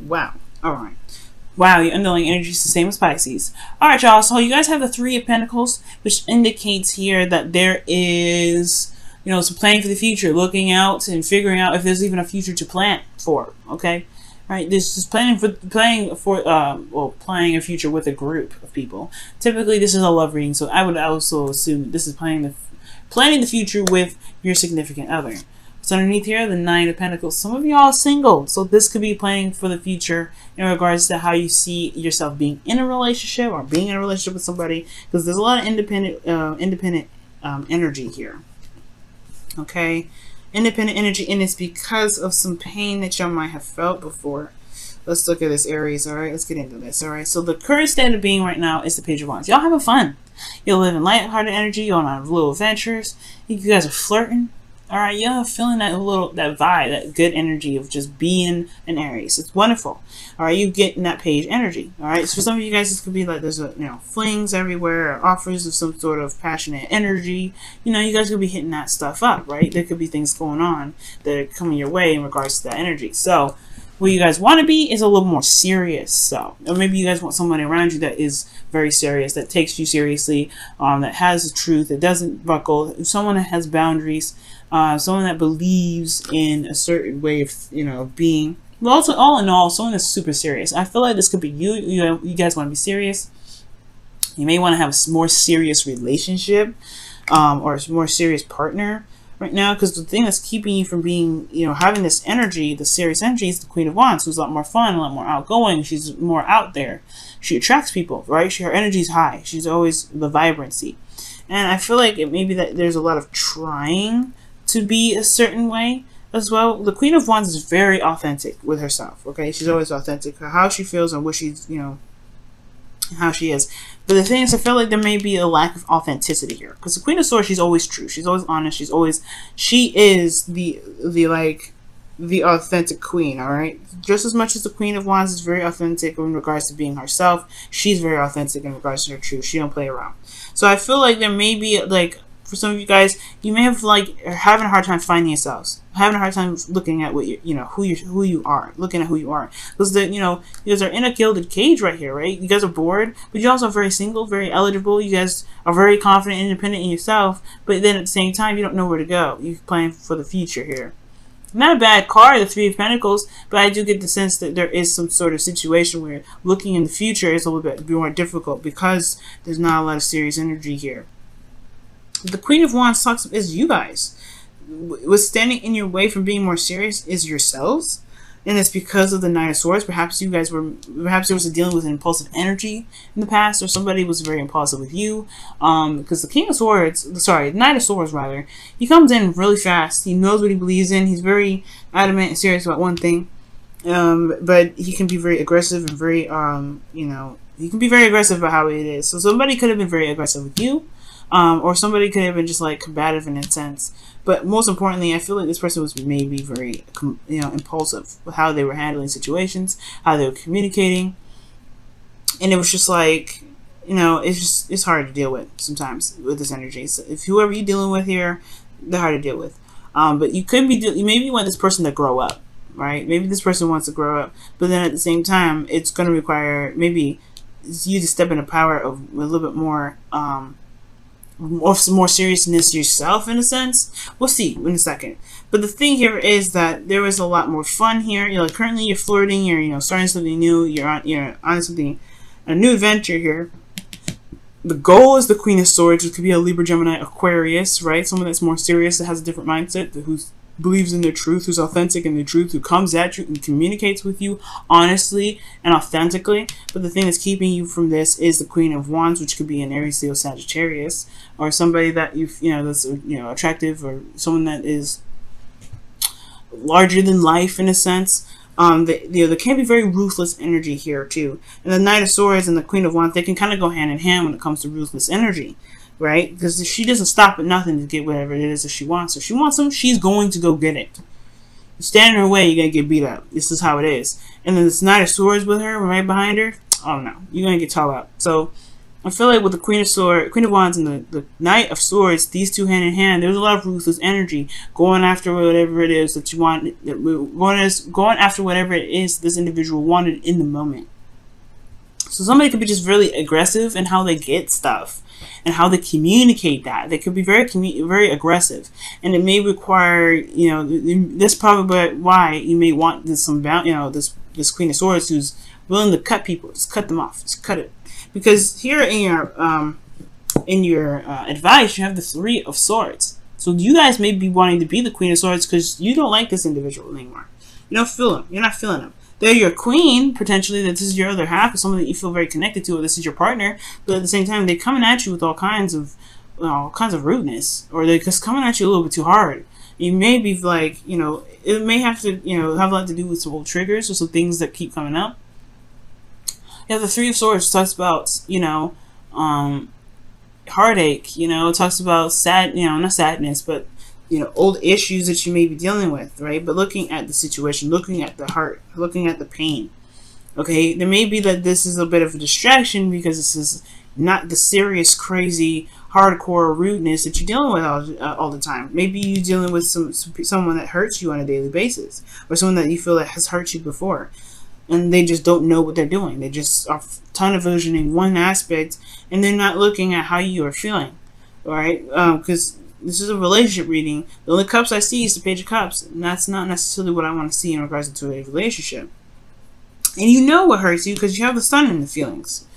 Wow. All right. Wow, your underlying energy is the same as Pisces. All right, y'all. So you guys have the Three of Pentacles, which indicates here that there is, some planning for the future, looking out and figuring out if there's even a future to plan for. Okay, right? This is planning a future with a group of people. Typically, this is a love reading, so I would also assume this is planning the future with your significant other. So underneath here, the Nine of Pentacles. Some of y'all are single, so this could be planning for the future in regards to how you see yourself being in a relationship or being in a relationship with somebody, because there's a lot of independent energy here. Okay, independent energy, and it's because of some pain that y'all might have felt before. Let's look at this, Aries. All right, let's get into this. All right, so the current state of being right now is the Page of Wands. Y'all having fun. You're living lighthearted energy. You're on little adventures. You guys are flirting. All right, you're feeling that vibe, that good energy of just being an Aries. It's wonderful. All right, you getting that page energy. All right, so for some of you guys, this could be like there's flings everywhere, or offers of some sort of passionate energy. You guys could be hitting that stuff up, right? There could be things going on that are coming your way in regards to that energy. So what you guys want to be is a little more serious. So, or maybe you guys want somebody around you that is very serious, that takes you seriously, that has the truth, that doesn't buckle, someone that has boundaries. Someone that believes in a certain way of being. Well, also, all in all, someone that's super serious. I feel like this could be you. You guys want to be serious. You may want to have a more serious relationship, or a more serious partner right now. Because the thing that's keeping you from being, having this energy, the serious energy, is the Queen of Wands, who's a lot more fun, a lot more outgoing. She's more out there. She attracts people, right? Her energy's high. She's always the vibrancy. And I feel like it may be that there's a lot of trying to be a certain way as well. The Queen of Wands is very authentic with herself. Okay, she's always authentic, how she feels and what she's, how she is. But the thing is, I feel like there may be a lack of authenticity here, because the Queen of Swords, she's always true, she's always honest, she is the authentic queen. All right, just as much as the Queen of Wands is very authentic in regards to being herself, she's very authentic in regards to her truth. She don't play around. So I feel like there may be for some of you guys, you may have having a hard time finding yourselves, having a hard time looking at what who you are, looking at who you are, because you guys are in a gilded cage right here, right? You guys are bored, but you're also very single, very eligible. You guys are very confident, independent in yourself, but then at the same time, you don't know where to go. You're planning for the future here. Not a bad card, the Three of Pentacles, but I do get the sense that there is some sort of situation where looking in the future is a little bit more difficult because there's not a lot of serious energy here. The Queen of Wands is you guys. What's standing in your way from being more serious is yourselves, and it's because of the Knight of Swords. Perhaps there was dealing with an impulsive energy in the past, or somebody was very impulsive with you. Because the Knight of Swords rather, he comes in really fast. He knows what he believes in. He's very adamant and serious about one thing, but he can be very aggressive and very he can be very aggressive about how it is. So somebody could have been very aggressive with you. Or somebody could have been just combative in a sense. But most importantly, I feel like this person was maybe very, impulsive with how they were handling situations, how they were communicating. And it was just it's hard to deal with sometimes with this energy. So if whoever you're dealing with here, they're hard to deal with. But you maybe want this person to grow up, right? Maybe this person wants to grow up. But then at the same time, it's going to require maybe you to step into power of a little bit more, some more seriousness yourself in a sense. We'll see in a second. But the thing here is that there is a lot more fun here. Currently you're flirting, you're starting something new, you're on something, a new adventure here. The goal is the Queen of Swords, which could be a Libra, Gemini, Aquarius, right? Someone that's more serious, that has a different mindset, who believes in their truth, who's authentic in their truth, who comes at you and communicates with you honestly and authentically. But the thing that's keeping you from this is the Queen of Wands, which could be an Aries, Leo, Sagittarius, or somebody that that's attractive, or someone that is larger than life in a sense. There can be very ruthless energy here too. And the Knight of Swords and the Queen of Wands, they can kind of go hand in hand when it comes to ruthless energy, right? Because she doesn't stop at nothing to get whatever it is that she wants. If she wants something, she's going to go get it. You stand in her way, you're going to get beat up. This is how it is. And then this Knight of Swords with her, right behind her, oh no, you're going to get tall up. So I feel like with the Queen of Wands and the Knight of Swords, these two hand in hand, there's a lot of ruthless energy going after whatever it is that you want, going after whatever it is this individual wanted in the moment. So somebody could be just really aggressive in how they get stuff and how they communicate that. They could be very aggressive, and it may require, you know, that's probably why you may want this this Queen of Swords who's willing to cut people, just cut them off, just cut it. Because here in your advice, you have the Three of Swords. So you guys may be wanting to be the Queen of Swords because you don't like this individual anymore. You don't feel them. You're not feeling them. They're your queen, potentially, that this is your other half, or someone that you feel very connected to, or this is your partner. But at the same time, they're coming at you with all kinds of rudeness, or they're just coming at you a little bit too hard. You may be like, you know, it may have to, you know, have a lot to do with some old triggers or some things that keep coming up. You have the Three of Swords, which talks about, you know, heartache. You know, it talks about not sadness, but, you know, old issues that you may be dealing with, right? But looking at the situation, looking at the heart, looking at the pain. Okay, there may be that this is a bit of a distraction because this is not the serious, crazy, hardcore rudeness that you're dealing with all the time. Maybe you're dealing with someone that hurts you on a daily basis, or someone that you feel that has hurt you before, and they just don't know what they're doing. They just are tunnel visioning one aspect, and they're not looking at how you are feeling, all right? Because this is a relationship reading. The only cups I see is the Page of Cups, and that's not necessarily what I want to see in regards to a relationship. And you know what hurts you because you have the Sun in the feelings.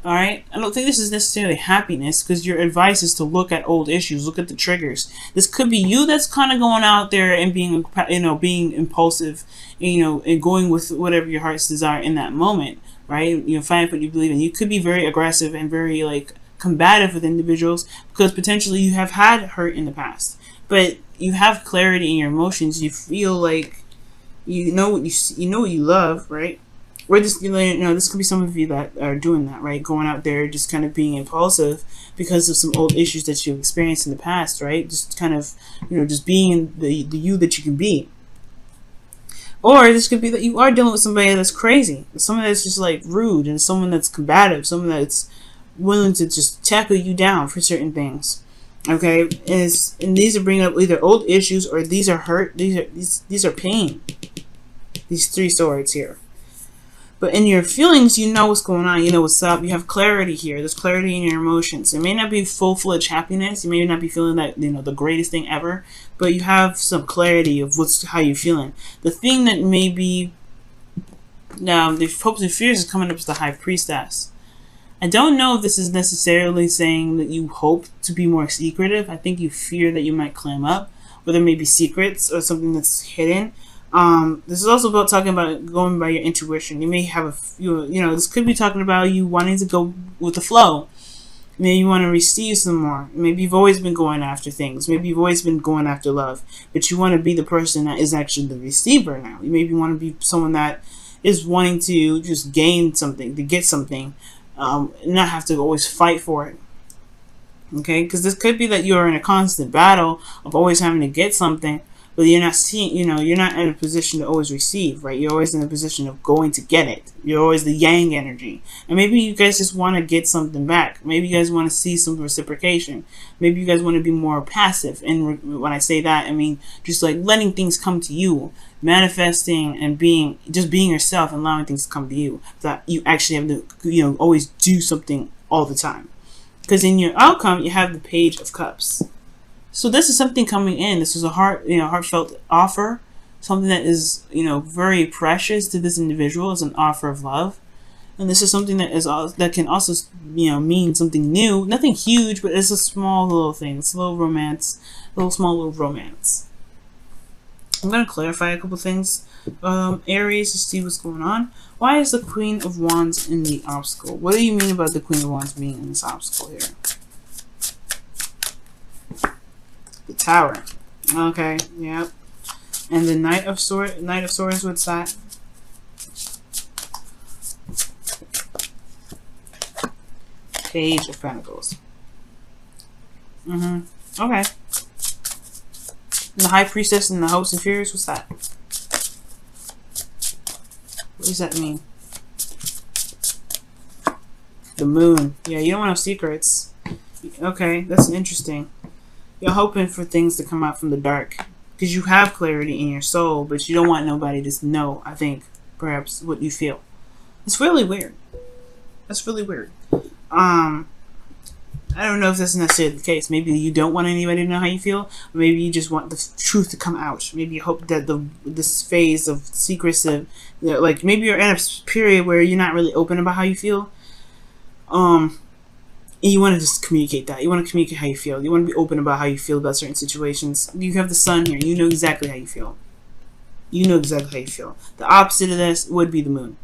All right, I don't think this is necessarily happiness, because your advice is to look at old issues, look at the triggers. This could be you that's kind of going out there and being, you know, being impulsive, you know, and going with whatever your heart's desire in that moment, right? You know, find what you believe in. You could be very aggressive and very like combative with individuals because potentially you have had hurt in the past, but you have clarity in your emotions. You feel like you know what you love, right? Or this, you know, this could be some of you that are doing that, right? Going out there, just kind of being impulsive because of some old issues that you've experienced in the past, right? Just kind of, you know, just being the you that you can be. Or this could be that you are dealing with somebody that's crazy, someone that's just like rude, and someone that's combative, someone that's willing to just tackle you down for certain things. Okay, and these are bringing up either old issues or these are hurt. These are pain. These three swords here. But in your feelings, you know what's going on. You know what's up. You have clarity here. There's clarity in your emotions. It may not be full-fledged happiness. You may not be feeling that, you know, the greatest thing ever. But you have some clarity of how you're feeling. The thing that may be now the hopes and fears is coming up as the High Priestess. I don't know if this is necessarily saying that you hope to be more secretive. I think you fear that you might clam up, or there may be secrets or something that's hidden. This is also about talking about going by your intuition. You may have you know, this could be talking about you wanting to go with the flow. Maybe you want to receive some more. Maybe you've always been going after things. Maybe you've always been going after love, but you want to be the person that is actually the receiver now. You maybe want to be someone that is wanting to just gain something, to get something, and not have to always fight for it. Okay, because this could be that you are in a constant battle of always having to get something, but you're not seeing, you know, you're not in a position to always receive, right? You're always in a position of going to get it. You're always the yang energy. And maybe you guys just want to get something back. Maybe you guys want to see some reciprocation. Maybe you guys want to be more passive. And when I say that, I mean just like letting things come to you, manifesting and being yourself and allowing things to come to you. That you actually have to, you know, always do something all the time. Because in your outcome, you have the Page of Cups. So this is something coming in. This is a heartfelt offer, something that is, you know, very precious to this individual as an offer of love, and this is something that can also, you know, mean something new. Nothing huge, but it's a small little thing. It's a little romance, small little romance. I'm gonna clarify a couple things, Aries, to see what's going on. Why is the Queen of Wands in the obstacle? What do you mean about the Queen of Wands being in this obstacle here? The Tower. Okay, yep. And the Knight of Swords, what's that? Page of Pentacles. Okay. The High Priestess and the Hopes and Fears, what's that? What does that mean? The moon. Yeah, you don't want no secrets. Okay, that's interesting. You're hoping for things to come out from the dark because you have clarity in your soul, but you don't want nobody to know, I think, perhaps what you feel. It's really weird. That's really weird. I don't know if that's necessarily the case. Maybe you don't want anybody to know how you feel. Or maybe you just want the truth to come out. Maybe you hope that this phase of secrecy, like maybe you're in a period where you're not really open about how you feel. And you want to just communicate that. You want to communicate how you feel. You want to be open about how you feel about certain situations. You have the sun here. You know exactly how you feel. You know exactly how you feel. The opposite of this would be the moon.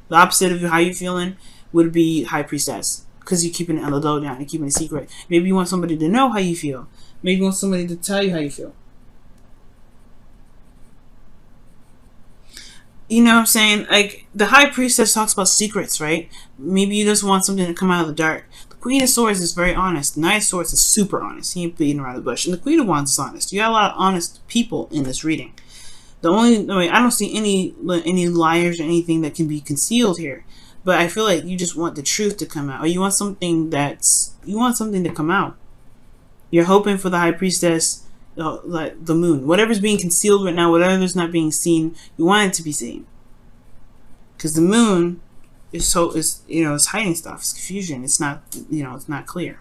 The opposite of how you feeling would be High Priestess. Because you're keeping it on the low down. You're keeping it secret. Maybe you want somebody to know how you feel. Maybe you want somebody to tell you how you feel. You know what I'm saying? Like, the High Priestess talks about secrets, right? Maybe you just want something to come out of the dark. The Queen of Swords is very honest. The Knight of Swords is super honest. He ain't beating around the bush. And the Queen of Wands is honest. You got a lot of honest people in this reading. I don't see any liars or anything that can be concealed here. But I feel like you just want the truth to come out. Or you want something to come out. You're hoping for the High Priestess, like the moon. Whatever's being concealed right now, whatever's not being seen, you want it to be seen. Because the moon is it's hiding stuff. It's confusion. It's not, it's not clear.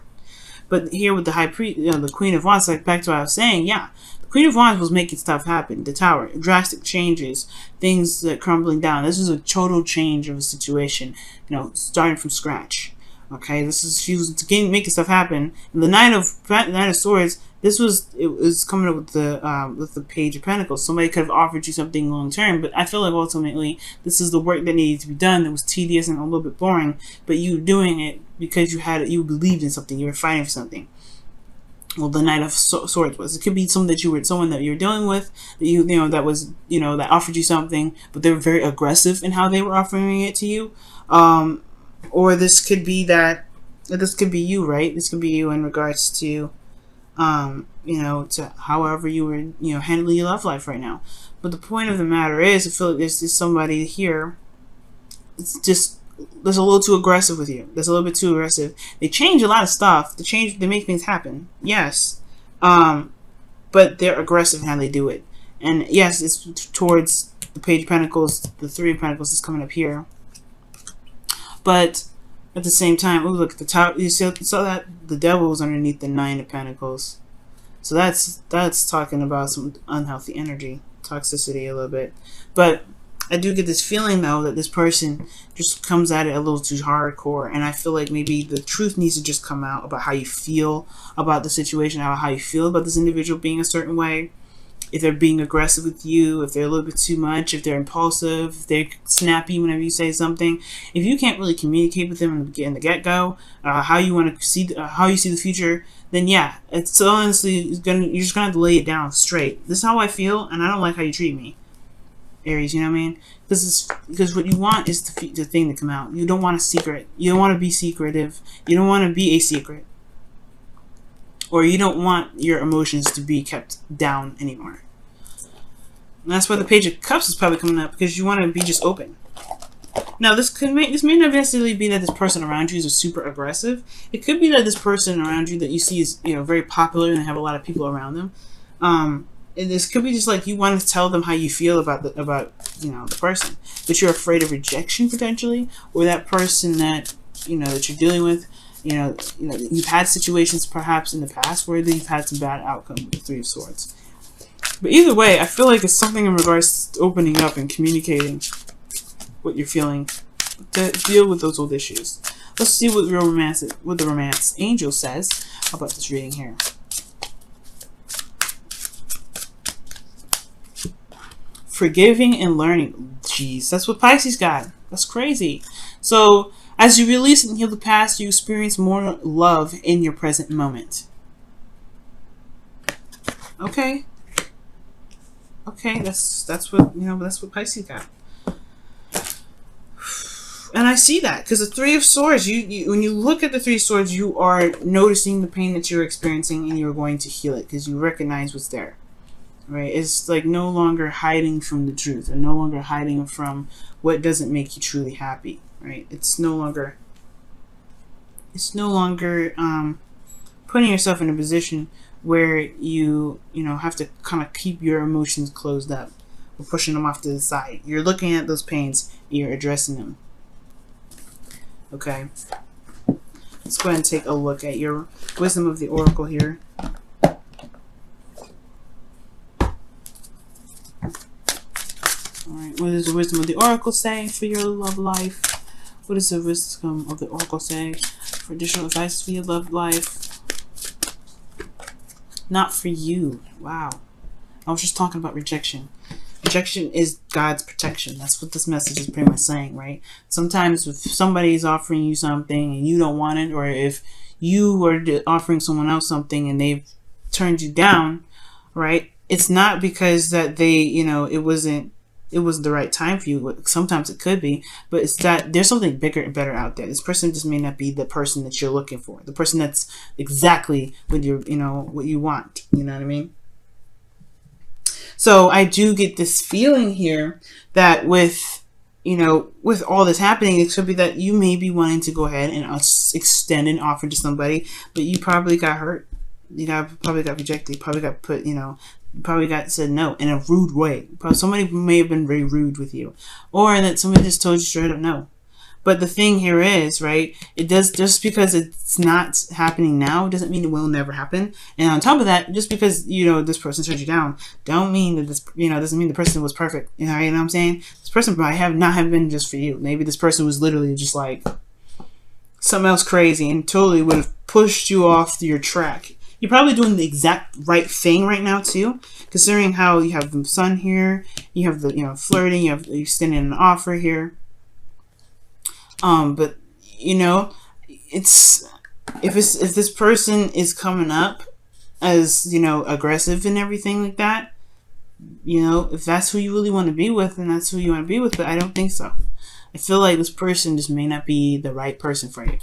But here with the the Queen of Wands, like back to what I was saying, yeah. Queen of Wands was making stuff happen. The Tower, drastic changes, things that crumbling down. This is a total change of a situation, starting from scratch. Okay, she was making stuff happen. And the Knight of Swords, it was coming up with the Page of Pentacles. Somebody could have offered you something long term, but I feel like ultimately this is the work that needed to be done. That was tedious and a little bit boring, but you were doing it because you believed in something. You were fighting for something. Well, the Knight of Swords was. It could be someone that you were dealing with, that offered you something, but they were very aggressive in how they were offering it to you. Or this could be you, right? This could be you in regards to, to however you were, handling your love life right now. But the point of the matter is, I feel like there's somebody here. It's just. That's a little too aggressive with you. That's a little bit too aggressive. They change a lot of stuff. They make things happen. Yes. But they're aggressive in how they do it. And yes, it's towards the Page of Pentacles. The Three of Pentacles is coming up here. But at the same time, oh look, the top. You saw that the Devil was underneath the Nine of Pentacles. So that's talking about some unhealthy energy, toxicity a little bit. But I do get this feeling, though, that this person just comes at it a little too hardcore. And I feel like maybe the truth needs to just come out about how you feel about the situation, how you feel about this individual being a certain way. If they're being aggressive with you, if they're a little bit too much, if they're impulsive, if they're snappy whenever you say something. If you can't really communicate with them in the get-go, how you want to see, how you see the future, then yeah, it's honestly, you're just going to have to lay it down straight. This is how I feel, and I don't like how you treat me. Aries, you know what I mean? Because what you want is the thing to come out. You don't want a secret. You don't want to be secretive. You don't want to be a secret. Or you don't want your emotions to be kept down anymore. And that's why the Page of Cups is probably coming up, because you want to be just open. Now, this may not necessarily be that this person around you is super aggressive. It could be that this person around you that you see is very popular and have a lot of people around them. And this could be just like you want to tell them how you feel about the person, but you're afraid of rejection potentially, or that person that that you're dealing with. You've had situations perhaps in the past where you've had some bad outcome with the Three of Swords. But either way, I feel like it's something in regards to opening up and communicating what you're feeling to deal with those old issues. Let's see what the romance angel says about this reading here. Forgiving and learning. Jeez, that's what Pisces got. That's crazy. So, as you release and heal the past, you experience more love in your present moment. Okay. Okay, that's what Pisces got. And I see that, because the Three of Swords, when you look at the Three of Swords, you are noticing the pain that you're experiencing, and you're going to heal it because you recognize what's there. Right? It's like no longer hiding from the truth, or no longer hiding from what doesn't make you truly happy. Right? It's no longer it's no longer putting yourself in a position where you know, have to kind of keep your emotions closed up or pushing them off to the side. You're looking at those pains, you're addressing them. Okay. Let's go ahead and take a look at your wisdom of the oracle here. Alright, what does the wisdom of the oracle say for your love life? What does the wisdom of the oracle say for additional advice for your love life? Not for you. Wow. I was just talking about rejection. Rejection is God's protection. That's what this message is pretty much saying, right? Sometimes if somebody is offering you something and you don't want it, or if you were offering someone else something and they've turned you down, right? It's not because that they, you know, it wasn't the right time for you. Sometimes it could be, but it's that there's something bigger and better out there. This person just may not be the person that you're looking for. The person that's exactly what you're, you know, what you want. You know what I mean? So I do get this feeling here that with, you know, with all this happening, it could be that you may be wanting to go ahead and extend an offer to somebody, but you probably got hurt. You probably got rejected. Probably got put, you know, probably got said no in a rude way. Probably somebody may have been very rude with you, or that somebody just told you straight up no. But the thing here is, right, it does, just because it's not happening now doesn't mean it will never happen. And on top of that, just because, you know, this person turned you down, don't mean that this, you know, doesn't mean the person was perfect. You know what I'm saying? This person might not have been just for you. Maybe this person was literally just like something else crazy and totally would have pushed you off your track. You're probably doing the exact right thing right now too, considering how you have the sun here, you have the, you know, flirting, you're extending an offer here. But you know, if this person is coming up as, you know, aggressive and everything like that, you know, if that's who you really want to be with, then that's who you want to be with. But I don't think so. I feel like this person just may not be the right person for you.